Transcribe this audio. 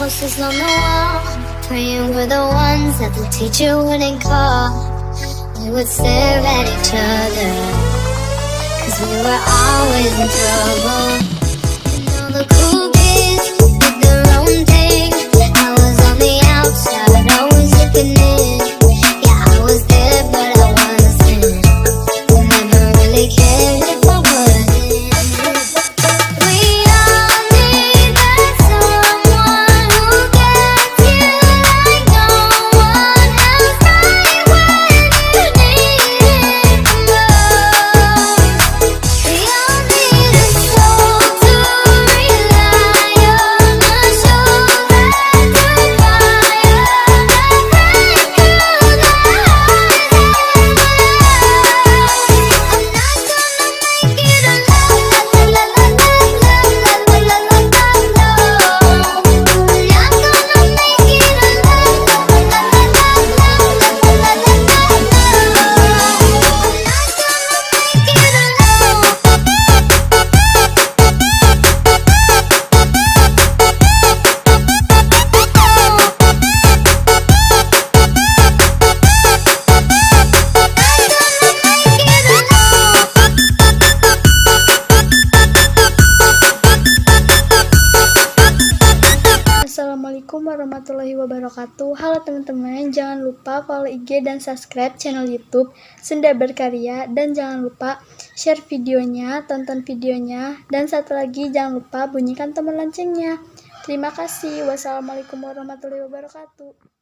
posters on the wall, praying we're the ones that the teacher wouldn't call. We would stare at each other, 'cause we were always in trouble. And all the cool kids did their own thing. I was on the outside, always looking in. Yeah, I was there, but I wasn't. Never really cared if I wasn't. We all need that someone who gets you like no one else, right when you need it most. We all need a soul to rely on, a shoulder to cry on, a friend through the highs and Assalamualaikum warahmatullahi wabarakatuh. Halo teman-teman, jangan lupa follow IG dan subscribe channel YouTube Sunda Berkarya, dan jangan lupa share videonya, tonton videonya, dan satu lagi jangan lupa bunyikan tombol loncengnya. Terima kasih. Wassalamualaikum warahmatullahi wabarakatuh.